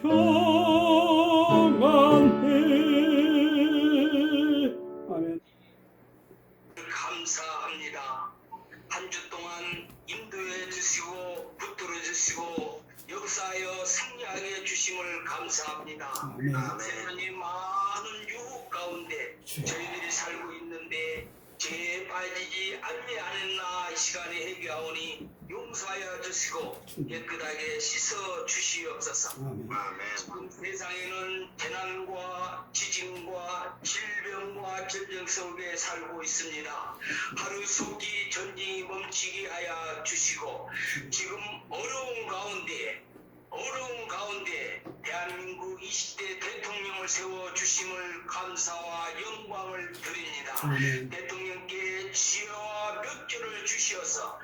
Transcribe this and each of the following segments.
평안해. 아멘. 감사합니다. 한 주 동안 인도해 주시고 붙들어 주시고 역사하여 승리하게 주심을 감사합니다. 아멘. 세상에 많은 유혹 가운데 저희들이 살고 있는데 죄에 빠지지 아니하였나 이 시간에 회개하오니 용서하여 주시고 깨끗하게 씻어 주시옵소서. 아멘. 지금 세상에는 재난과 지진과 질병과 전쟁 속에 살고 있습니다. 하루 속이 전쟁이 멈추게 하여 주시고 지금 어려운 가운데 대한민국 20대 대통령을 세워 주심을 감사와 영광을 드립니다. 아멘. 대통령께 지혜와 명철을 주시어서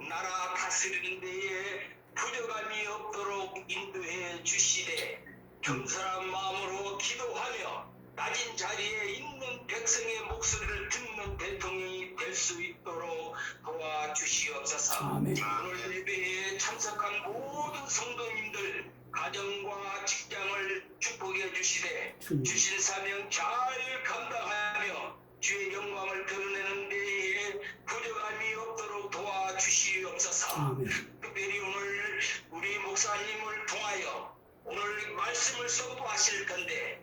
나라 다스리는 데에 부족함이 없도록 인도해 주시되 겸손한 마음으로 기도하며 낮은 자리에 있는 백성의 목소리를 듣는 대통령이 될 수 있도록 도와주시옵소서. 아멘. 오늘 예배에 참석한 모든 성도님들 가정과 직장을 축복해 주시되 주신 사명 잘 감당하며 주의 영광을 드러내는 데에 부족함이 없도록 도와주시옵소서. 아멘. 특별히 오늘 우리 목사님을 통하여 오늘 말씀을 선포하실 건데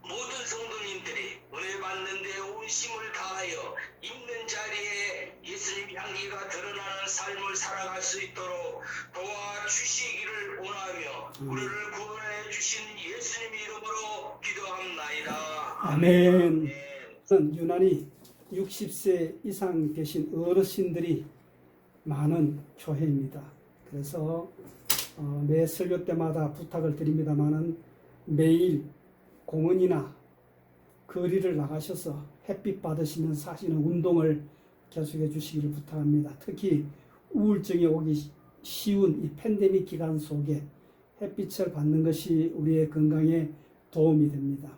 모든 성도님들이 은혜 받는데 온 힘을 다하여 있는 자리에 예수님 향기가 드러나는 삶을 살아갈 수 있도록 도와주시기를 원하며 우리를 구원해 주신 예수님 이름으로 기도합나이다. 아멘. 유난히 60세 이상 되신 어르신들이 많은 교회입니다. 그래서 매 설교 때마다 부탁을 드립니다마는 매일 공원이나 거리를 나가셔서 햇빛 받으시면서 하시는 운동을 계속해 주시기를 부탁합니다. 특히 우울증이 오기 쉬운 이 팬데믹 기간 속에 햇빛을 받는 것이 우리의 건강에 도움이 됩니다.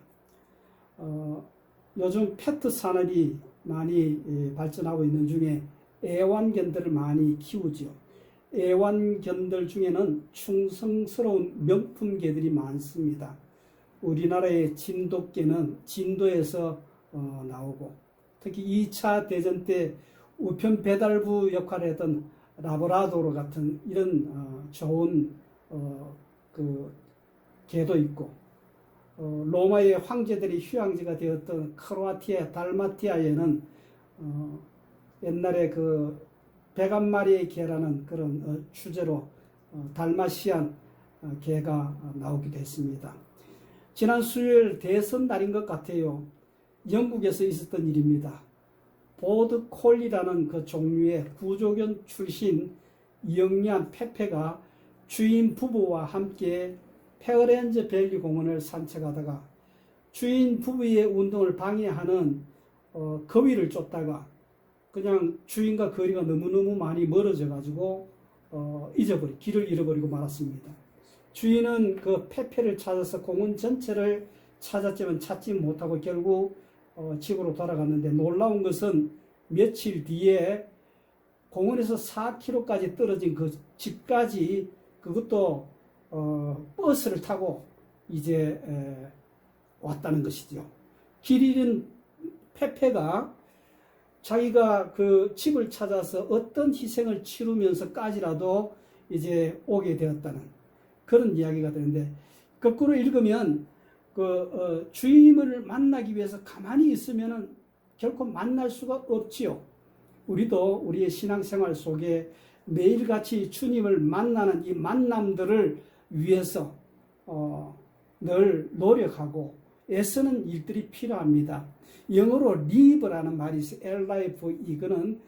요즘 페트 산업이 많이 발전하고 있는 중에 애완견들을 많이 키우죠. 애완견들 중에는 충성스러운 명품개들이 많습니다. 우리나라의 진돗개는 진도에서 나오고 특히 2차 대전 때 우편 배달부 역할을 했던 라브라도르 같은 이런 좋은 그 개도 있고 로마의 황제들이 휴양지가 되었던 크로아티아 달마티아에는 옛날에 그 101마리의 개라는 그런 주제로 달마시안 개가 나오기도 했습니다. 지난 수요일 대선 날인 것 같아요. 영국에서 있었던 일입니다. 보드 콜리라는 그 종류의 구조견 출신 영리한 페페가 주인 부부와 함께 페어렌즈 밸리 공원을 산책하다가 주인 부부의 운동을 방해하는 거위를 쫓다가 그냥 주인과 거리가 너무너무 많이 멀어져 가지고 길을 잃어버리고 말았습니다. 주인은 그 페페를 찾아서 공원 전체를 찾았지만 찾지 못하고 결국 집으로 돌아갔는데 놀라운 것은 며칠 뒤에 공원에서 4km까지 떨어진 그 집까지 그것도 버스를 타고 이제 왔다는 것이죠. 길 잃은 페페가 자기가 그 집을 찾아서 어떤 희생을 치르면서까지라도 이제 오게 되었다는 그런 이야기가 되는데 거꾸로 읽으면 주님을 만나기 위해서 가만히 있으면은 결코 만날 수가 없지요. 우리도 우리의 신앙생활 속에 매일같이 주님을 만나는 이 만남들을 위해서 늘 노력하고 애쓰는 일들이 필요합니다. 영어로 live라는 말이 있어요. L-I-V. 이거는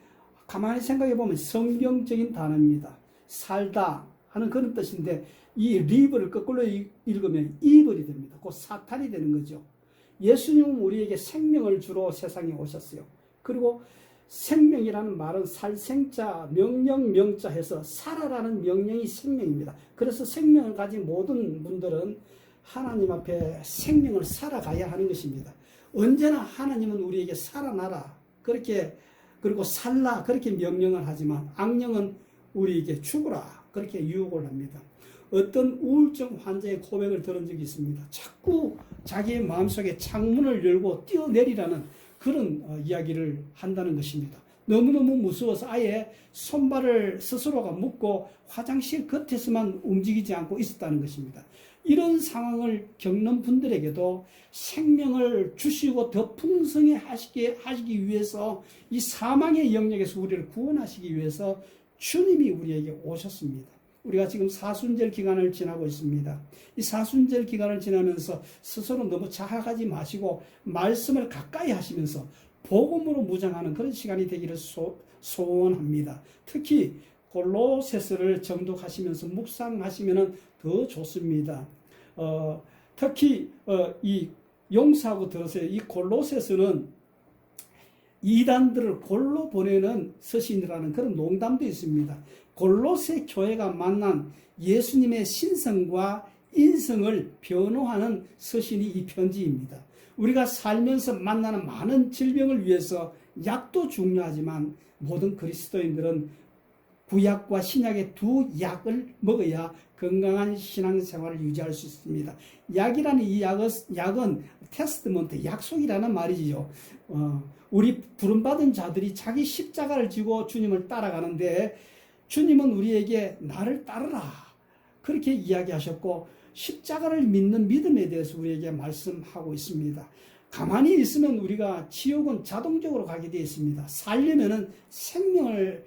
가만히 생각해 보면 성경적인 단어입니다. 살다 하는 그런 뜻인데 이 live를 거꾸로 읽으면 evil이 됩니다. 곧 사탄이 되는 거죠. 예수님은 우리에게 생명을 주러 세상에 오셨어요. 그리고 생명이라는 말은 살생자, 명령자 해서 살아라는 명령이 생명입니다. 그래서 생명을 가진 모든 분들은 하나님 앞에 생명을 살아가야 하는 것입니다. 언제나 하나님은 우리에게 살아나라 그렇게 그리고 살라 그렇게 명령을 하지만 악령은 우리에게 죽어라 그렇게 유혹을 합니다. 어떤 우울증 환자의 고백을 들은 적이 있습니다. 자꾸 자기의 마음속에 창문을 열고 뛰어내리라는 그런 이야기를 한다는 것입니다. 너무너무 무서워서 아예 손발을 스스로가 묶고 화장실 겉에서만 움직이지 않고 있었다는 것입니다. 이런 상황을 겪는 분들에게도 생명을 주시고 더 풍성히 하시기 위해서 이 사망의 영역에서 우리를 구원하시기 위해서 주님이 우리에게 오셨습니다. 우리가 지금 사순절 기간을 지나고 있습니다. 이 사순절 기간을 지나면서 스스로 너무 자학하지 마시고 말씀을 가까이 하시면서 복음으로 무장하는 그런 시간이 되기를 소원합니다. 특히 골로새서를 정독하시면서 묵상하시면 더 좋습니다. 특히 이 용서하고 들으세요. 이 골로새서는 이단들을 골로 보내는 서신이라는 그런 농담도 있습니다. 골로새 교회가 만난 예수님의 신성과 인성을 변호하는 서신이 이 편지입니다. 우리가 살면서 만나는 많은 질병을 위해서 약도 중요하지만 모든 그리스도인들은 구약과 신약의 두 약을 먹어야 건강한 신앙생활을 유지할 수 있습니다. 약이라는 이 약은 테스트먼트, 약속이라는 말이지요. 우리 부름받은 자들이 자기 십자가를 지고 주님을 따라가는데 주님은 우리에게 나를 따르라 그렇게 이야기하셨고 십자가를 믿는 믿음에 대해서 우리에게 말씀하고 있습니다. 가만히 있으면 우리가 지옥은 자동적으로 가게 되어 있습니다. 살려면은 생명을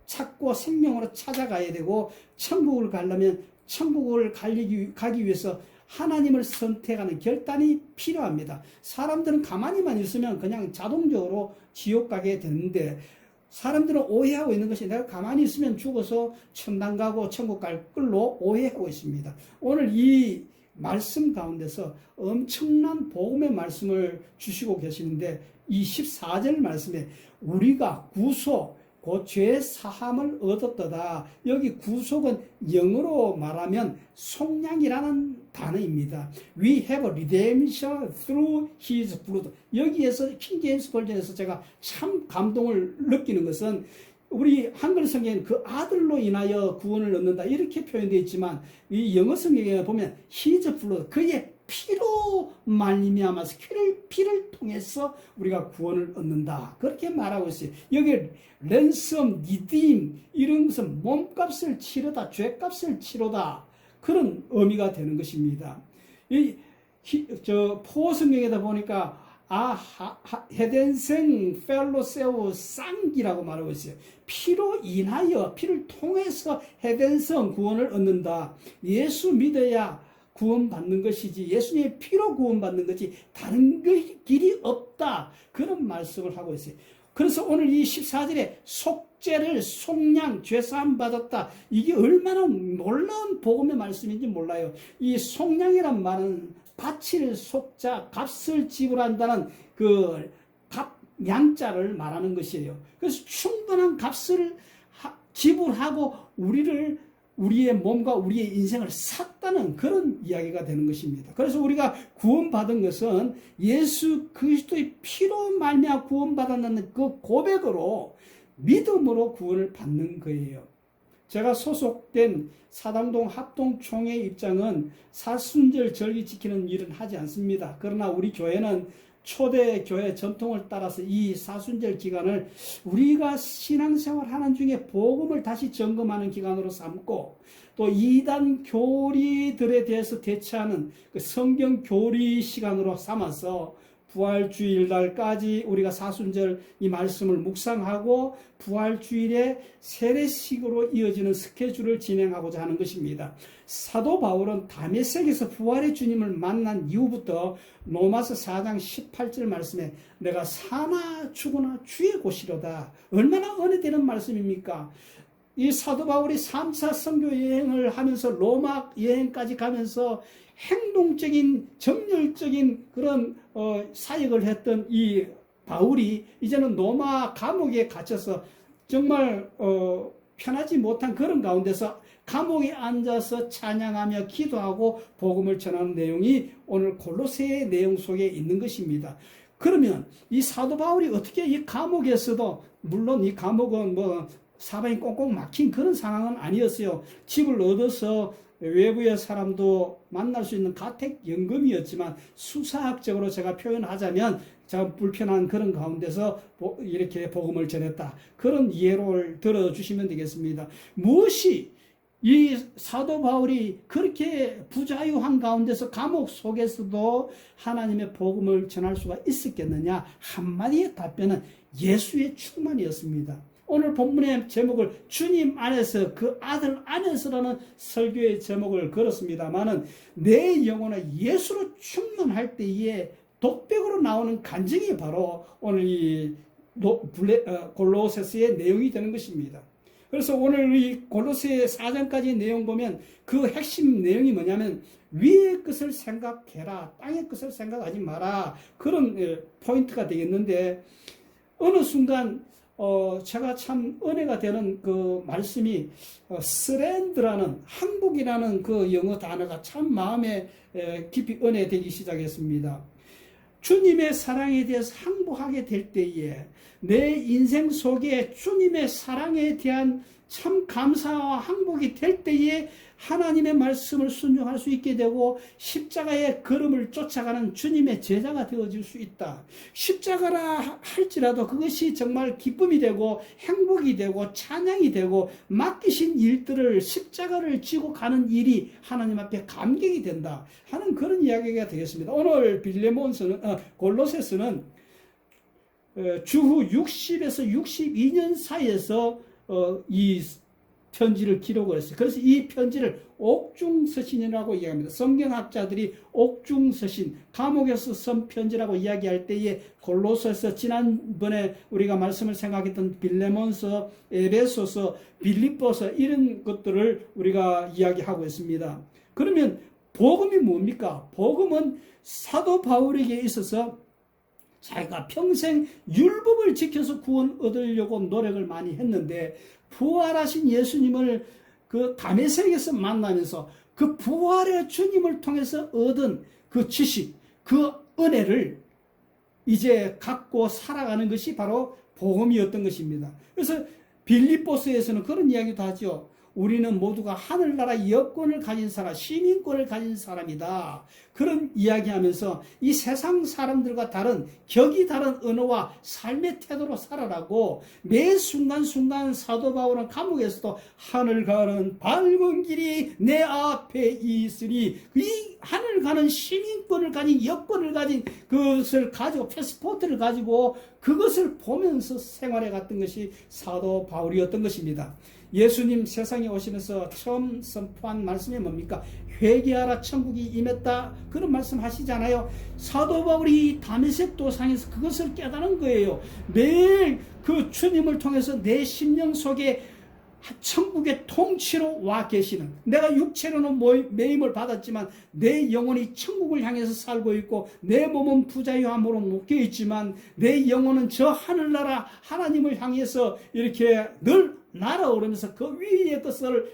찾고 생명으로 찾아가야 되고 천국을 가려면 천국을 가기 위해서 하나님을 선택하는 결단이 필요합니다. 사람들은 가만히만 있으면 그냥 자동적으로 지옥 가게 되는데 사람들은 오해하고 있는 것이 내가 가만히 있으면 죽어서 천당 가고 천국 갈 걸로 오해하고 있습니다. 오늘 이 말씀 가운데서 엄청난 복음의 말씀을 주시고 계시는데 이 14절 말씀에 우리가 구속 그 죄 사함을 얻었다. 여기 구속은 영어로 말하면 속량이라는 단어입니다. We have redemption through His blood. 여기에서 킹 제임스 버전에서 제가 참 감동을 느끼는 것은 우리 한글 성경에는 그 아들로 인하여 구원을 얻는다 이렇게 표현되어 있지만 이 영어 성경에 보면 His blood, 그의 피로 말미암아서 피를 통해서 우리가 구원을 얻는다 그렇게 말하고 있어요. 여기 랜섬, 리딤 이런 것은 몸값을 치르다, 죄값을 치르다 그런 의미가 되는 것입니다. 포 성경에다 보니까 헤덴생 펠로세우 쌍기라고 말하고 있어요. 피로 인하여 피를 통해서 헤덴성 구원을 얻는다. 예수 믿어야 구원받는 것이지 예수님의 피로 구원받는 것이 다른 길이 없다. 그런 말씀을 하고 있어요. 그래서 오늘 이 14절에 속죄를 속량 죄사함 받았다. 이게 얼마나 놀라운 복음의 말씀인지 몰라요. 이 속량이란 말은 바칠 속자 값을 지불한다는 그 양자를 말하는 것이에요. 그래서 충분한 값을 지불하고 우리의 몸과 우리의 인생을 샀다는 그런 이야기가 되는 것입니다. 그래서 우리가 구원받은 것은 예수 그리스도의 피로 말미암아 구원받았다는 그 고백으로 믿음으로 구원을 받는 거예요. 제가 소속된 사당동 합동총회 입장은 사순절 절기 지키는 일은 하지 않습니다. 그러나 우리 교회는 초대교회 전통을 따라서 이 사순절 기간을 우리가 신앙생활 하는 중에 복음을 다시 점검하는 기간으로 삼고 또 이단 교리들에 대해서 대처하는 그 성경 교리 시간으로 삼아서 부활주일 날까지 우리가 사순절 이 말씀을 묵상하고 부활주일에 세례식으로 이어지는 스케줄을 진행하고자 하는 것입니다. 사도 바울은 다메섹에서 부활의 주님을 만난 이후부터 로마서 4장 18절 말씀에 내가 사나 죽으나 주의 곳이로다. 얼마나 은혜되는 말씀입니까? 이 사도 바울이 3차 선교 여행을 하면서 로마 여행까지 가면서 행동적인 정열적인 그런 사역을 했던 이 바울이 이제는 로마 감옥에 갇혀서 정말 편하지 못한 그런 가운데서 감옥에 앉아서 찬양하며 기도하고 복음을 전하는 내용이 오늘 골로새의 내용 속에 있는 것입니다. 그러면 이 사도 바울이 어떻게 이 감옥에서도 물론 이 감옥은 뭐 사방이 꽁꽁 막힌 그런 상황은 아니었어요. 집을 얻어서 외부의 사람도 만날 수 있는 가택연금이었지만 수사학적으로 제가 표현하자면 참 불편한 그런 가운데서 이렇게 복음을 전했다. 그런 이해를 들어주시면 되겠습니다. 무엇이 이 사도 바울이 그렇게 부자유한 가운데서 감옥 속에서도 하나님의 복음을 전할 수가 있었겠느냐? 한마디의 답변은 예수의 충만이었습니다. 오늘 본문의 제목을 주님 안에서 그 아들 안에서라는 설교의 제목을 걸었습니다만은 내 영혼은 예수로 충만할 때에 독백으로 나오는 간증이 바로 오늘 이 골로새서의 내용이 되는 것입니다. 그래서 오늘 이 골로새 4장까지 내용 보면 그 핵심 내용이 뭐냐면 위의 것을 생각해라, 땅의 것을 생각하지 마라, 그런 포인트가 되겠는데 어느 순간 제가 참 은혜가 되는 그 말씀이 스랜드라는 항복이라는 그 영어 단어가 참 마음에 깊이 은혜되기 시작했습니다. 주님의 사랑에 대해서 항복하게 될 때에 내 인생 속에 주님의 사랑에 대한 참 감사와 항복이 될 때에 하나님의 말씀을 순종할 수 있게 되고 십자가의 걸음을 쫓아가는 주님의 제자가 되어질 수 있다. 십자가라 할지라도 그것이 정말 기쁨이 되고 행복이 되고 찬양이 되고 맡기신 일들을 십자가를 지고 가는 일이 하나님 앞에 감격이 된다 하는 그런 이야기가 되겠습니다. 오늘 골로새서는 주후 60에서 62년 사이에서 이 편지를 기록을 했어요. 그래서 이 편지를 옥중서신이라고 이야기합니다. 성경학자들이 옥중서신, 감옥에서 쓴 편지라고 이야기할 때에 골로새서, 지난번에 우리가 말씀을 생각했던 빌레몬서, 에베소서, 빌립보서 이런 것들을 우리가 이야기하고 있습니다. 그러면 복음이 뭡니까? 복음은 사도 바울에게 있어서 자기가 평생 율법을 지켜서 구원 얻으려고 노력을 많이 했는데 부활하신 예수님을 그 다메섹에서 만나면서 그 부활의 주님을 통해서 얻은 그 지식, 그 은혜를 이제 갖고 살아가는 것이 바로 복음이었던 것입니다. 그래서 빌립보서에서는 그런 이야기도 하죠. 우리는 모두가 하늘나라 여권을 가진 사람, 시민권을 가진 사람이다. 그런 이야기하면서 이 세상 사람들과 다른 격이 다른 언어와 삶의 태도로 살아라고 매 순간순간 사도 바울은 감옥에서도 하늘 가는 밝은 길이 내 앞에 있으니 이 하늘 가는 시민권을 가진 여권을 가진 그것을 가지고 패스포트를 가지고 그것을 보면서 생활해 갔던 것이 사도 바울이었던 것입니다. 예수님 세상에 오시면서 처음 선포한 말씀이 뭡니까? 회개하라 천국이 임했다 그런 말씀 하시잖아요. 사도 바울이 다메섹 도상에서 그것을 깨달은 거예요. 매일 그 주님을 통해서 내 심령 속에 천국의 통치로 와 계시는, 내가 육체로는 매임을 받았지만 내 영혼이 천국을 향해서 살고 있고 내 몸은 부자유함으로 묶여 있지만 내 영혼은 저 하늘나라 하나님을 향해서 이렇게 늘 날아오르면서 그 위의 것을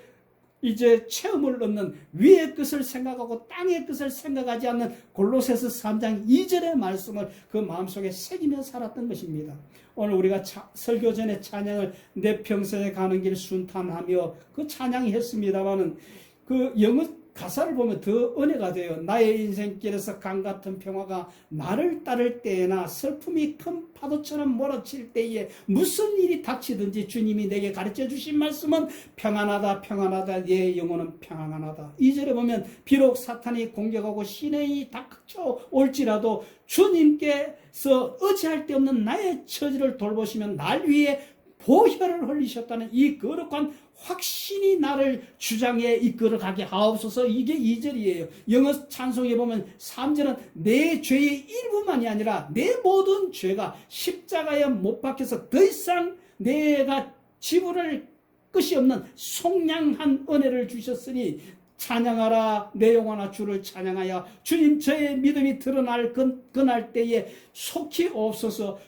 이제 체험을 얻는, 위의 것을 생각하고 땅의 것을 생각하지 않는 골로새서 3장 2절의 말씀을 그 마음속에 새기며 살았던 것입니다. 오늘 우리가 설교 전에 찬양을 내 평생에 가는 길 순탄하며 그 찬양했습니다만은 그 영어 가사를 보면 더 은혜가 돼요. 나의 인생길에서 강같은 평화가 나를 따를 때에나 슬픔이 큰 파도처럼 몰아칠 때에 무슨 일이 닥치든지 주님이 내게 가르쳐 주신 말씀은 평안하다 평안하다 내 영혼은 평안하다. 2절에 보면 비록 사탄이 공격하고 시련이 닥쳐올지라도 주님께서 어찌할 데 없는 나의 처지를 돌보시면 날 위해 보혈을 흘리셨다는 이 거룩한 확신이 나를 주장에 이끌어가게 하옵소서. 이게 2절이에요. 영어 찬송에 보면 3절은 내 죄의 일부만이 아니라 내 모든 죄가 십자가에 못 박혀서 더 이상 내가 지불할 것이 없는 속량한 은혜를 주셨으니 찬양하라 내 영혼아 주를 찬양하여 주님 저의 믿음이 드러날 그날 때에 속히 없어서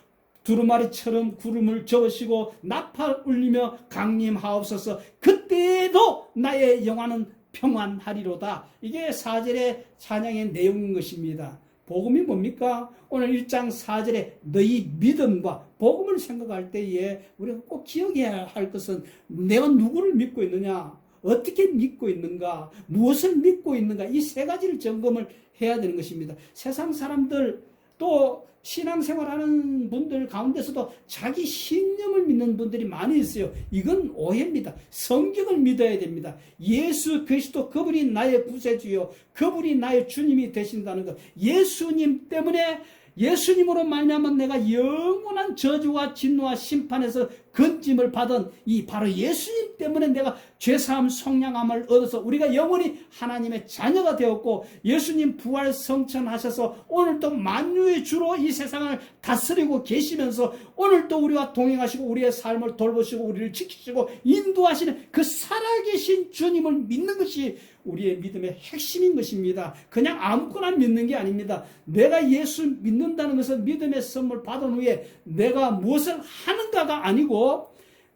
두루마리처럼 구름을 저으시고 나팔 울리며 강림하옵소서. 그때에도 나의 영혼은 평안하리로다. 이게 4절의 찬양의 내용인 것입니다. 복음이 뭡니까? 오늘 1장 4절에 너희 믿음과 복음을 생각할 때에 우리가 꼭 기억해야 할 것은 내가 누구를 믿고 있느냐? 어떻게 믿고 있는가, 무엇을 믿고 있는가, 이 세 가지를 점검을 해야 되는 것입니다. 세상 사람들, 또 신앙생활하는 분들 가운데서도 자기 신념을 믿는 분들이 많이 있어요. 이건 오해입니다. 성경을 믿어야 됩니다. 예수 그리스도, 그분이 나의 구세주요, 그분이 나의 주님이 되신다는 것, 예수님 때문에, 예수님으로 말미암아 내가 영원한 저주와 진노와 심판에서 건짐을 받은 이 바로 예수님 때문에 내가 죄사함 성량함을 얻어서 우리가 영원히 하나님의 자녀가 되었고, 예수님 부활 성천하셔서 오늘도 만유의 주로 이 세상을 다스리고 계시면서 오늘도 우리와 동행하시고 우리의 삶을 돌보시고 우리를 지키시고 인도하시는 그 살아계신 주님을 믿는 것이 우리의 믿음의 핵심인 것입니다. 그냥 아무거나 믿는 게 아닙니다. 내가 예수 믿는다는 것은 믿음의 선물 받은 후에 내가 무엇을 하는가가 아니고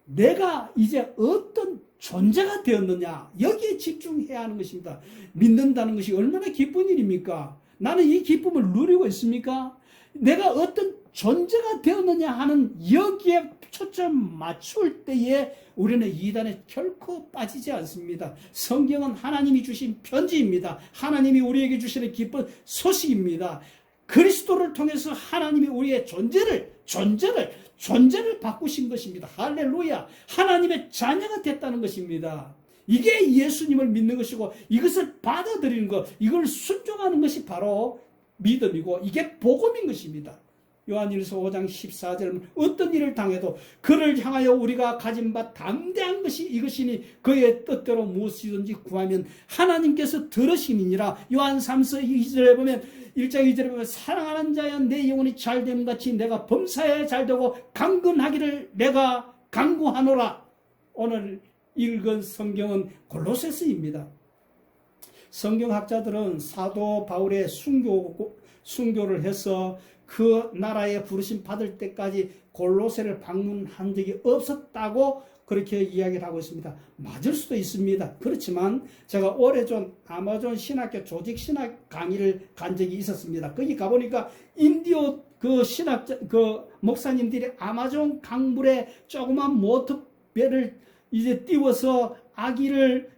내가 이제 어떤 존재가 되었느냐, 여기에 집중해야 하는 것입니다. 믿는다는 것이 얼마나 기쁜 일입니까? 나는 이 기쁨을 누리고 있습니까? 내가 어떤 존재가 되었느냐 하는 여기에 초점 맞출 때에 우리는 이단에 결코 빠지지 않습니다. 성경은 하나님이 주신 편지입니다. 하나님이 우리에게 주시는 기쁜 소식입니다. 그리스도를 통해서 하나님이 우리의 존재를 바꾸신 것입니다. 할렐루야. 하나님의 자녀가 됐다는 것입니다. 이게 예수님을 믿는 것이고 이것을 받아들이는 것, 이걸 순종하는 것이 바로 믿음이고 이게 복음인 것입니다. 요한일서 5장 14절, 어떤 일을 당해도 그를 향하여 우리가 가진 바 담대한 것이 이것이니 그의 뜻대로 무엇이든지 구하면 하나님께서 들으심이니라. 요한 3서 2절에 보면 1장 2절에 보면 사랑하는 자여 내 영혼이 잘됨 같이 내가 범사에 잘되고 강건하기를 내가 간구하노라. 오늘 읽은 성경은 골로새서입니다. 성경학자들은 사도 바울의 순교를 해서 그 나라에 부르심 받을 때까지 골로새를 방문한 적이 없었다고 그렇게 이야기를 하고 있습니다. 맞을 수도 있습니다. 그렇지만 제가 오래전 아마존 신학교 조직 신학 강의를 간 적이 있었습니다. 거기 가보니까 인디오 목사님들이 아마존 강물에 조그만 모터배를 이제 띄워서 아기를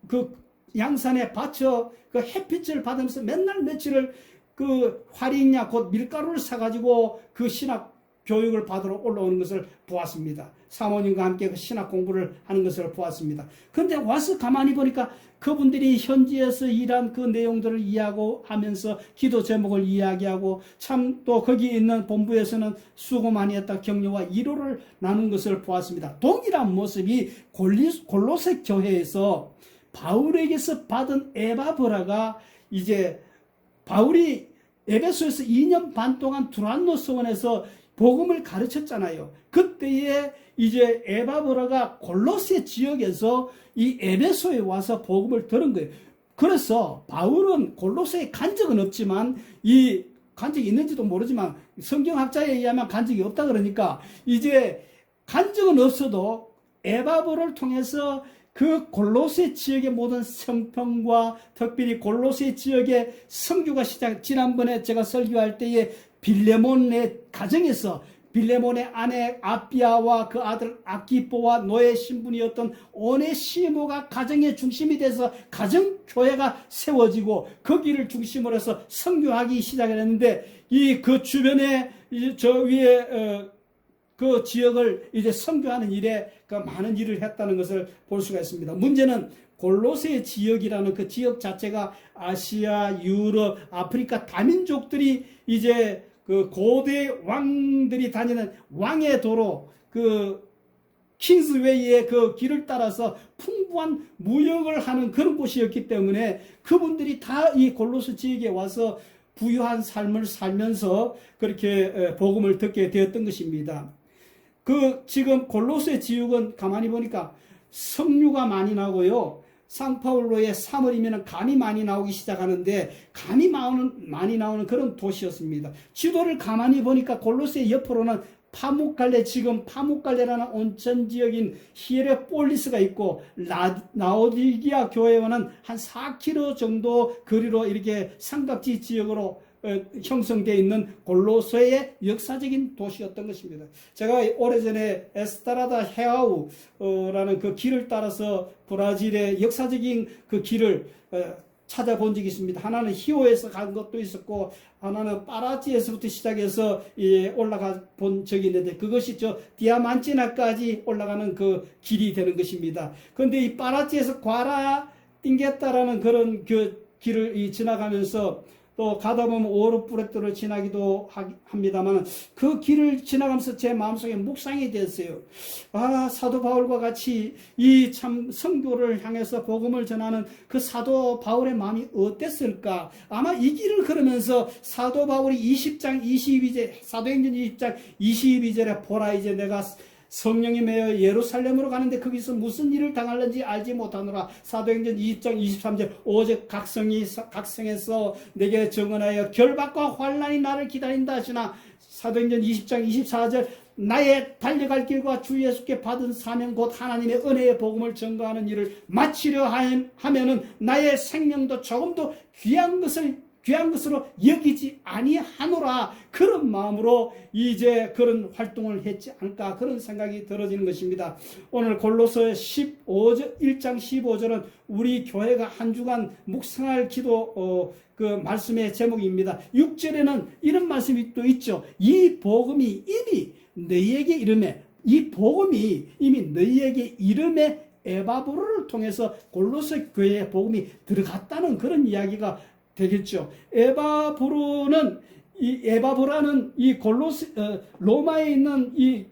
그 양산에 받쳐 그 햇빛을 받으면서 맨날 며칠을 그 활이냐 곧 밀가루를 사가지고 그 신학 교육을 받으러 올라오는 것을 보았습니다. 사모님과 함께 그 신학 공부를 하는 것을 보았습니다. 그런데 와서 가만히 보니까 그분들이 현지에서 일한 그 내용들을 이해하고 하면서 기도 제목을 이야기하고 참 또 거기 있는 본부에서는 수고 많이 했다 격려와 위로를 나눈 것을 보았습니다. 동일한 모습이 골로새 교회에서 바울에게서 받은 에바브라가 이제 바울이 에베소에서 2년 반 동안 두란노 서원에서 복음을 가르쳤잖아요. 그때에 이제 에바브라가 골로새 지역에서 이 에베소에 와서 복음을 들은 거예요. 그래서 바울은 골로새에 간 적은 없지만 간 적이 있는지도 모르지만 성경학자에 의하면 간 적이 없다 그러니까 이제 간 적은 없어도 에바브를 통해서 그 골로새 지역의 모든 성평과 특별히 골로새 지역의 성교가 지난번에 제가 설교할 때에 빌레몬의 가정에서 빌레몬의 아내 아비아와 그 아들 아키포와 노예 신분이었던 오네시모가 가정의 중심이 돼서 가정교회가 세워지고 거기를 중심으로 해서 선교하기 시작했는데 그 주변에 저 위에 그 지역을 이제 선교하는 일에 그 많은 일을 했다는 것을 볼 수가 있습니다. 문제는 골로새 지역이라는 그 지역 자체가 아시아, 유럽, 아프리카 다민족들이 이제 그 고대 왕들이 다니는 왕의 도로 그 킹스웨이의 그 길을 따라서 풍부한 무역을 하는 그런 곳이었기 때문에 그분들이 다 이 골로새 지역에 와서 부유한 삶을 살면서 그렇게 복음을 듣게 되었던 것입니다. 지금 골로새 지역은 가만히 보니까 석류가 많이 나고요. 상파울로의 3월이면 감이 많이 나오기 시작하는데 감이 많이 나오는 그런 도시였습니다. 지도를 가만히 보니까 골로새 옆으로는 파묵갈레, 지금 파묵갈레라는 온천 지역인 히에레폴리스가 있고 라오디기아 교회와는 한 4km 정도 거리로 이렇게 삼각지 지역으로 형성되어 있는 골로새의 역사적인 도시였던 것입니다. 제가 오래전에 에스타라다 헤아우라는 그 길을 따라서 브라질의 역사적인 그 길을 찾아본 적이 있습니다. 하나는 히오에서 간 것도 있었고 하나는 파라지에서부터 시작해서 올라가 본 적이 있는데 그것이 저 디아만티나까지 올라가는 그 길이 되는 것입니다. 그런데 이 파라지에서 과라 띵게타라는 그런 그 길을 지나가면서 또 가다 보면 오르프레토를 지나기도 합니다만 그 길을 지나가면서 제 마음속에 묵상이 됐어요. 아, 사도 바울과 같이 이 참 선교를 향해서 복음을 전하는 그 사도 바울의 마음이 어땠을까? 아마 이 길을 걸으면서 사도 바울이 20장 22절 사도행전 20장 22절에 보라 이제 내가 성령이 매여 예루살렘으로 가는데 거기서 무슨 일을 당할는지 알지 못하노라. 사도행전 20장 23절 오직 각성에서 내게 정언하여 결박과 환난이 나를 기다린다 하시나. 사도행전 20장 24절 나의 달려갈 길과 주 예수께 받은 사명 곧 하나님의 은혜의 복음을 전가하는 일을 마치려 하면은 나의 생명도 조금도 귀한 것으로 여기지 아니하노라. 그런 마음으로 이제 그런 활동을 했지 않을까 그런 생각이 들어지는 것입니다. 오늘 골로새 1장 15절은 우리 교회가 한 주간 묵상할 기도 그 말씀의 제목입니다. 6절에는 이런 말씀이 또 있죠. 이 복음이 이미 너희에게 이름에 이 복음이 이미 너희에게 이름에 에바브로를 통해서 골로새 교회의 복음이 들어갔다는 그런 이야기가 되겠죠. 에바브라는 이 로마에 있는 이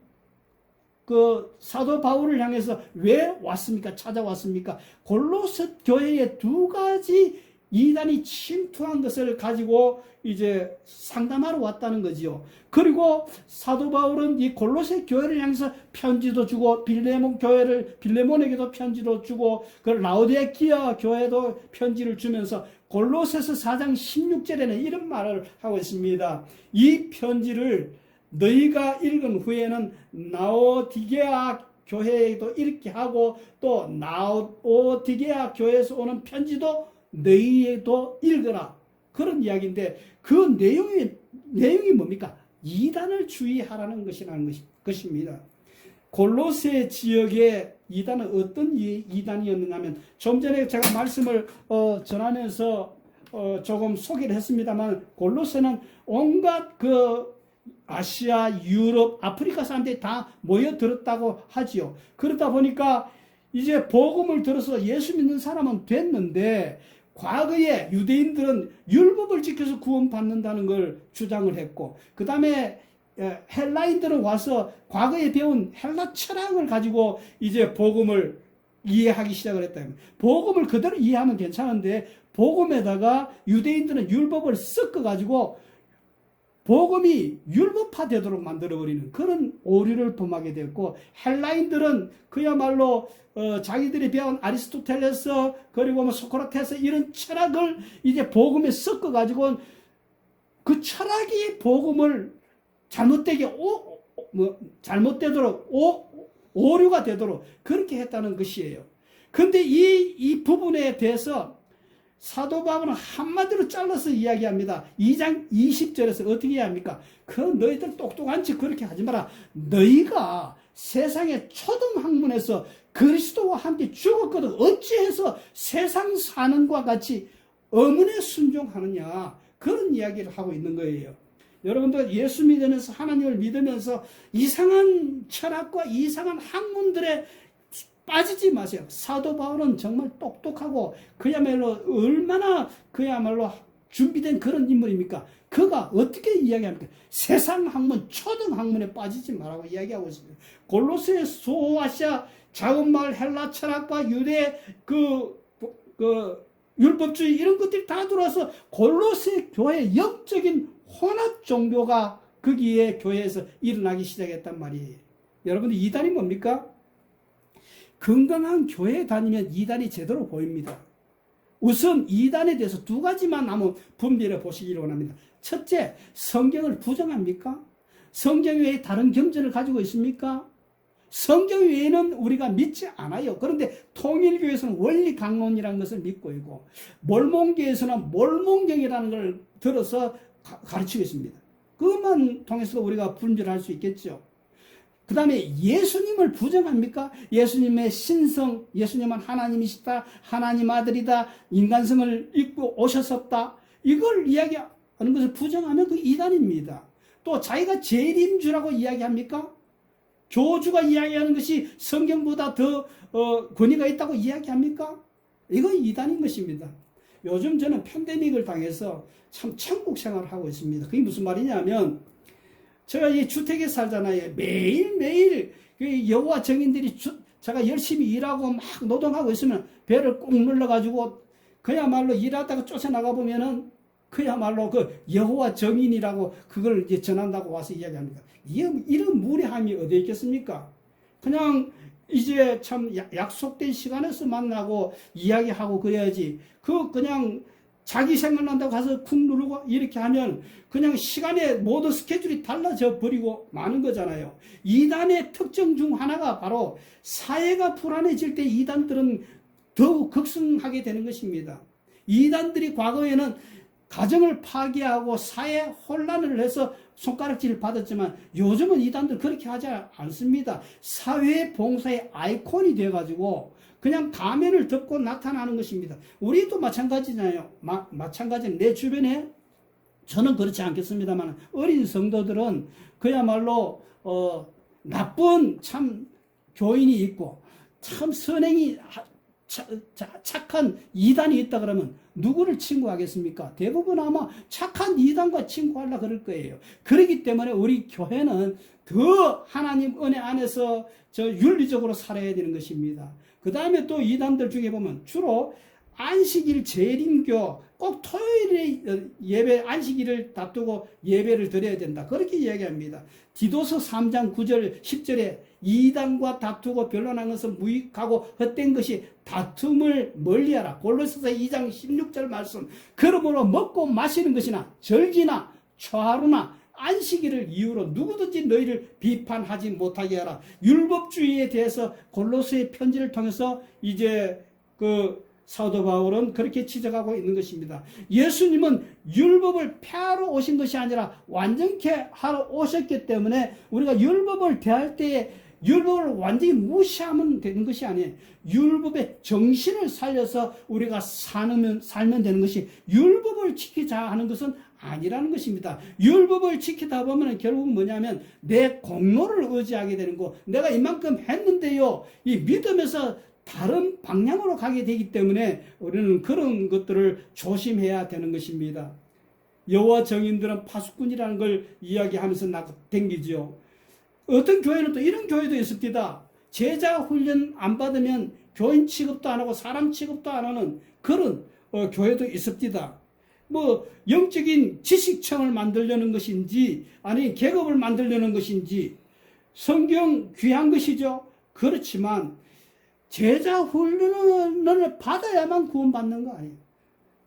그 사도 바울을 향해서 왜 왔습니까? 찾아왔습니까? 골로새 교회에 두 가지 이단이 침투한 것을 가지고 이제 상담하러 왔다는 거지요. 그리고 사도 바울은 이 골로새 교회를 향해서 편지도 주고 빌레몬에게도 편지도 주고 그 라오디게아 교회도 편지를 주면서 골로새서 4장 16절에는 이런 말을 하고 있습니다. 이 편지를 너희가 읽은 후에는 라오디게아 교회에도 읽게 하고 또 라오디게아 교회에서 오는 편지도 너희에도 읽어라. 그런 이야기인데 그 내용이 뭡니까? 이단을 주의하라는 것입니다. 골로새 지역의 이단은 어떤 이단이었느냐면 좀 전에 제가 말씀을 전하면서 조금 소개를 했습니다만 골로새는 온갖 그 아시아, 유럽, 아프리카 사람들이 다 모여들었다고 하지요. 그러다 보니까 이제 복음을 들어서 예수 믿는 사람은 됐는데 과거에 유대인들은 율법을 지켜서 구원받는다는 걸 주장을 했고 그 다음에 헬라인들은 와서 과거에 배운 헬라 철학을 가지고 이제 복음을 이해하기 시작을 했다. 복음을 그대로 이해하면 괜찮은데 복음에다가 유대인들은 율법을 섞어가지고 복음이 율법화 되도록 만들어버리는 그런 오류를 범하게 되었고 헬라인들은 그야말로 자기들이 배운 아리스토텔레스 그리고 소크라테스 이런 철학을 이제 복음에 섞어가지고 그 철학이 복음을 잘못되도록 오류가 되도록 그렇게 했다는 것이에요. 그런데 이 부분에 대해서 사도 바울은 한마디로 잘라서 이야기합니다. 2장 20절에서 어떻게 이야기합니까? 그 너희들 똑똑한 척 그렇게 하지 마라. 너희가 세상의 초등 학문에서 그리스도와 함께 죽었거든 어찌해서 세상 사는 것 같이 어문에 순종하느냐 그런 이야기를 하고 있는 거예요. 여러분들 예수 믿으면서 하나님을 믿으면서 이상한 철학과 이상한 학문들에 빠지지 마세요. 사도 바울은 정말 똑똑하고 그야말로 얼마나 그야말로 준비된 그런 인물입니까? 그가 어떻게 이야기합니까? 세상 학문, 초등 학문에 빠지지 말라고 이야기하고 있습니다. 골로새 소아시아 작은 마을 헬라 철학과 유대 그 율법주의 이런 것들이 다 들어와서 골로새 교회 영적인 혼합 종교가 거기에 교회에서 일어나기 시작했단 말이에요. 여러분들 이단이 뭡니까? 건강한 교회에 다니면 이단이 제대로 보입니다. 우선 이단에 대해서 두 가지만 한번 분별해 보시기를 원합니다. 첫째, 성경을 부정합니까? 성경 외에 다른 경전을 가지고 있습니까? 성경 외에는 우리가 믿지 않아요. 그런데 통일교에서는 원리 강론이라는 것을 믿고 있고 몰몬교에서는 몰몬경이라는 걸 들어서 가르치고 있습니다. 그것만 통해서 우리가 분별할 수 있겠죠. 그 다음에 예수님을 부정합니까? 예수님의 신성, 예수님은 하나님이시다, 하나님 아들이다, 인간성을 입고 오셨었다, 이걸 이야기하는 것을 부정하면 그 이단입니다. 또 자기가 재림주라고 이야기합니까? 교주가 이야기하는 것이 성경보다 더 권위가 있다고 이야기합니까? 이건 이단인 것입니다. 요즘 저는 팬데믹을 당해서 참 천국 생활을 하고 있습니다. 그게 무슨 말이냐면, 제가 이 주택에 살잖아요. 매일매일 여호와 증인들이 제가 열심히 일하고 막 노동하고 있으면 배를 꼭 눌러가지고 그야말로 일하다가 쫓아나가 보면은 그야말로 그 여호와 증인이라고 그걸 이제 전한다고 와서 이야기합니다. 이런 무례함이 어디에 있겠습니까? 그냥 이제 참 약속된 시간에서 만나고 이야기하고 그래야지. 그냥 자기 생각난다고 가서 쿵 누르고 이렇게 하면 그냥 시간에 모든 스케줄이 달라져 버리고 마는 거잖아요. 이단의 특징 중 하나가 바로 사회가 불안해질 때 이단들은 더욱 극성하게 되는 것입니다. 이단들이 과거에는 가정을 파괴하고 사회 혼란을 해서 손가락질을 받았지만 요즘은 이단들 그렇게 하지 않습니다. 사회 봉사의 아이콘이 돼가지고 그냥 가면을 덮고 나타나는 것입니다. 우리도 마찬가지잖아요. 마찬가지는 내 주변에, 저는 그렇지 않겠습니다만 어린 성도들은 그야말로 나쁜 참 교인이 있고 참 선행이 착한 이단이 있다 그러면 누구를 친구하겠습니까? 대부분 아마 착한 이단과 친구하려고 그럴 거예요. 그렇기 때문에 우리 교회는 더 하나님 은혜 안에서 윤리적으로 살아야 되는 것입니다. 그 다음에 또 이단들 중에 보면 주로 안식일 재림교, 꼭 토요일에 예배, 안식일을 다투고 예배를 드려야 된다, 그렇게 이야기합니다. 디도서 3장 9절 10절에 이단과 다투고 변론한 것은 무익하고 헛된 것이 다툼을 멀리하라. 골로새서 2장 16절 말씀. 그러므로 먹고 마시는 것이나 절기나 초하루나 안식일을 이유로 누구든지 너희를 비판하지 못하게 하라. 율법주의에 대해서 골로새 편지를 통해서 이제 사도 바울은 그렇게 지적하고 있는 것입니다. 예수님은 율법을 폐하러 오신 것이 아니라 완전케 하러 오셨기 때문에 우리가 율법을 대할 때 율법을 완전히 무시하면 되는 것이 아니에요. 율법의 정신을 살려서 우리가 살면 되는 것이, 율법을 지키자 하는 것은 아니라는 것입니다. 율법을 지키다 보면 결국 뭐냐면 내 공로를 의지하게 되는 거, 내가 이만큼 했는데요, 이 믿음에서 다른 방향으로 가게 되기 때문에 우리는 그런 것들을 조심해야 되는 것입니다. 여호와 증인들은 파수꾼이라는 걸 이야기하면서 댕기죠. 어떤 교회는 또 이런 교회도 있습니다. 제자 훈련 안 받으면 교인 취급도 안 하고 사람 취급도 안 하는 그런 교회도 있습니다. 영적인 지식청을 만들려는 것인지 아니 계급을 만들려는 것인지, 성경 귀한 것이죠. 그렇지만 제자 훈련을 받아야만 구원받는 거 아니에요.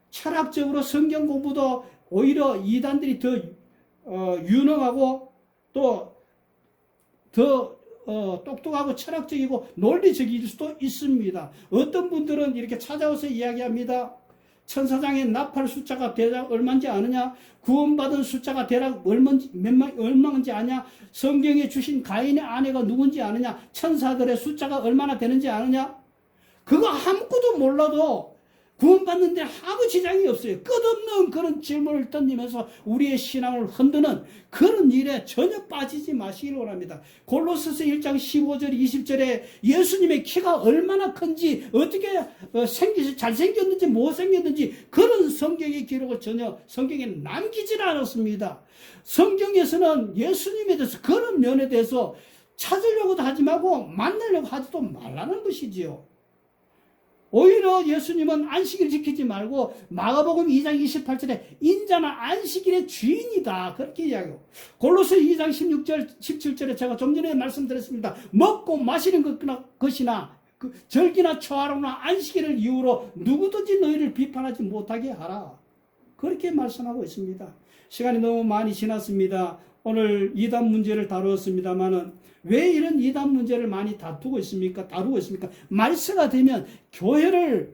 철학적으로 성경 공부도 오히려 이단들이 더 유능하고 또 더 똑똑하고 철학적이고 논리적일 수도 있습니다. 어떤 분들은 이렇게 찾아와서 이야기합니다. 천사장의 나팔 숫자가 대략 얼마인지 아느냐? 구원받은 숫자가 대략 얼마인지 아냐? 성경에 주신 가인의 아내가 누군지 아느냐? 천사들의 숫자가 얼마나 되는지 아느냐? 그거 아무것도 몰라도 구원받는데 아무 지장이 없어요. 끝없는 그런 질문을 던지면서 우리의 신앙을 흔드는 그런 일에 전혀 빠지지 마시기를 원합니다. 골로새서 1장 15절 20절에 예수님의 키가 얼마나 큰지, 어떻게 잘생겼는지 못생겼는지 그런 성경의 기록을 전혀 성경에 남기질 않았습니다. 성경에서는 예수님에 대해서 그런 면에 대해서 찾으려고도 하지 말고 만나려고 하지도 말라는 것이지요. 오히려 예수님은 안식일 지키지 말고 마가복음 2장 28절에 인자나 안식일의 주인이다, 그렇게 이야기하고, 골로새 2장 16절 17절에 제가 좀 전에 말씀드렸습니다. 먹고 마시는 것이나 절기나 초하루나 안식일을 이유로 누구든지 너희를 비판하지 못하게 하라, 그렇게 말씀하고 있습니다. 시간이 너무 많이 지났습니다. 오늘 이단 문제를 다루었습니다만은 왜 이런 이단 문제를 많이 다루고 있습니까? 말세가 되면 교회를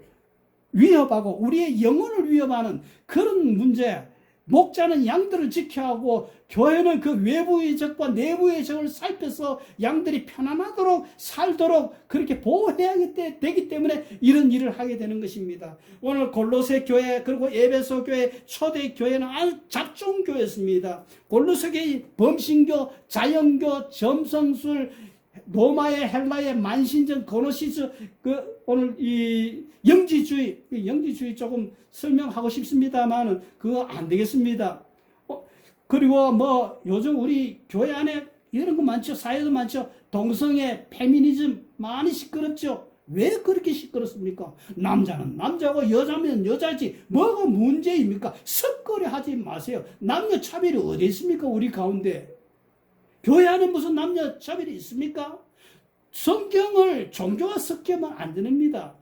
위협하고 우리의 영혼을 위협하는 그런 문제, 목자는 양들을 지켜야 하고 교회는 그 외부의 적과 내부의 적을 살펴서 양들이 편안하도록 살도록 그렇게 보호해야 되기 때문에 이런 일을 하게 되는 것입니다. 오늘 골로새 교회 그리고 에베소 교회 초대 교회는 아주 잡종 교회였습니다. 골로새 교회 범신교, 자연교, 점성술, 로마의 헬라의 만신전, 고노시스, 오늘 이 영지주의 조금 설명하고 싶습니다만은 그거 안 되겠습니다. 그리고 뭐 요즘 우리 교회 안에 이런 거 많죠. 사회도 많죠. 동성애, 페미니즘 많이 시끄럽죠. 왜 그렇게 시끄럽습니까? 남자는 남자고 여자면 여자지. 뭐가 문제입니까? 섞으려 하지 마세요. 남녀 차별이 어디 있습니까? 우리 가운데. 교회 안에 무슨 남녀 차별이 있습니까? 성경을 종교와 섞으면 안 됩니다.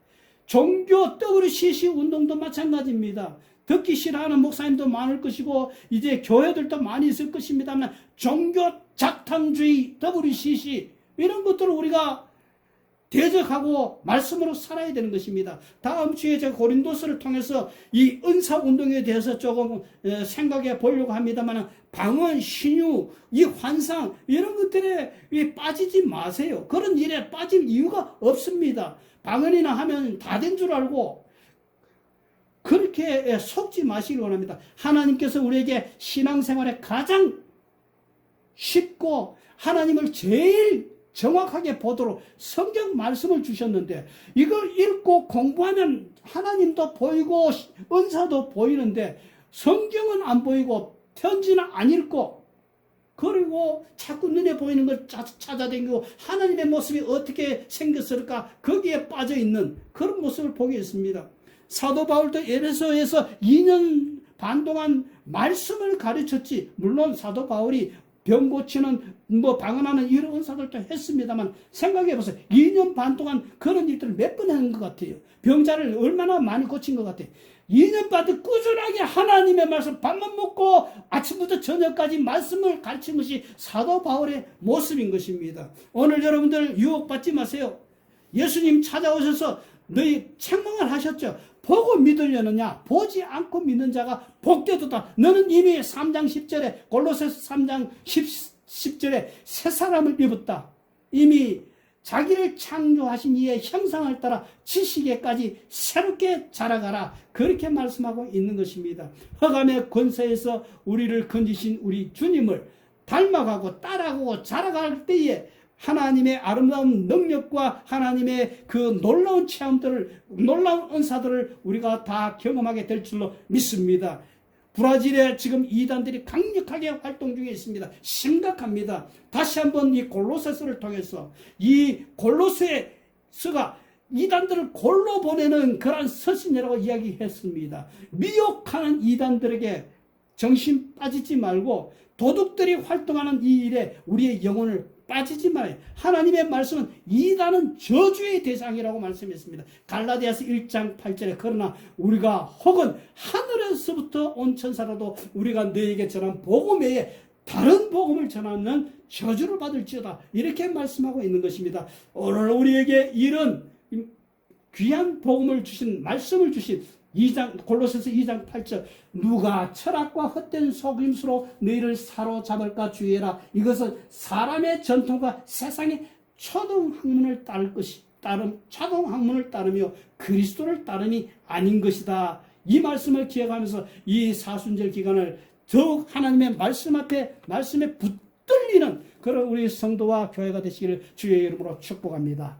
종교 WCC 운동도 마찬가지입니다. 듣기 싫어하는 목사님도 많을 것이고 이제 교회들도 많이 있을 것입니다만 종교 작탕주의 WCC 이런 것들을 우리가 대적하고 말씀으로 살아야 되는 것입니다. 다음 주에 제가 고린도서를 통해서 이 은사 운동에 대해서 조금 생각해 보려고 합니다만 방언, 신유, 이 환상 이런 것들에 빠지지 마세요. 그런 일에 빠질 이유가 없습니다. 방언이나 하면 다 된 줄 알고 그렇게 속지 마시기 원합니다. 하나님께서 우리에게 신앙생활에 가장 쉽고 하나님을 제일 정확하게 보도록 성경 말씀을 주셨는데 이걸 읽고 공부하면 하나님도 보이고 은사도 보이는데 성경은 안 보이고 편지는 안 읽고 그리고 자꾸 눈에 보이는 걸 찾아다니고 하나님의 모습이 어떻게 생겼을까 거기에 빠져있는 그런 모습을 보게 했습니다. 사도 바울도 에베소에서 2년 반 동안 말씀을 가르쳤지. 물론 사도 바울이 병 고치는 방언하는 이런 은사들도 했습니다만 생각해 보세요. 2년 반 동안 그런 일들을 몇 번 한 것 같아요. 병자를 얼마나 많이 고친 것 같아요. 2년 반 동안 꾸준하게 하나님의 말씀 밥만 먹고 아침부터 저녁까지 말씀을 가르친 것이 사도 바울의 모습인 것입니다. 오늘 여러분들 유혹받지 마세요. 예수님 찾아오셔서 너희 책망을 하셨죠. 보고 믿으려느냐 보지 않고 믿는 자가 복되도다. 너는 이미 3장 10절에 골로새서 3장 10절에 새 사람을 입었다. 이미 자기를 창조하신 이의 형상을 따라 지식에까지 새롭게 자라가라. 그렇게 말씀하고 있는 것입니다. 흑암의 권세에서 우리를 건지신 우리 주님을 닮아가고 따라가고 자라갈 때에 하나님의 아름다운 능력과 하나님의 그 놀라운 체험들을, 놀라운 은사들을 우리가 다 경험하게 될 줄로 믿습니다. 브라질에 지금 이단들이 강력하게 활동 중에 있습니다. 심각합니다. 다시 한번 이 골로새서를 통해서 이 골로새서가 이단들을 골로 보내는 그런 서신이라고 이야기했습니다. 미혹하는 이단들에게 정신 빠지지 말고 도둑들이 활동하는 이 일에 우리의 영혼을 빠지지 말아요. 하나님의 말씀은 이단은 저주의 대상이라고 말씀했습니다. 갈라디아서 1장 8절에 그러나 우리가 혹은 하늘에서부터 온 천사라도 우리가 너에게 전한 복음 외에 다른 복음을 전하면 저주를 받을지어다. 이렇게 말씀하고 있는 것입니다. 오늘 우리에게 이런 귀한 복음을 주신 말씀을 주신 골로새서 2장 8절 누가 철학과 헛된 속임수로 너희를 사로잡을까 주의해라. 이것은 사람의 전통과 세상의 초등학문을 초등학문을 따르며 그리스도를 따름이 아닌 것이다. 이 말씀을 기억하면서 이 사순절 기간을 더욱 하나님의 말씀 앞에 말씀에 붙들리는 그런 우리 성도와 교회가 되시기를 주의 이름으로 축복합니다.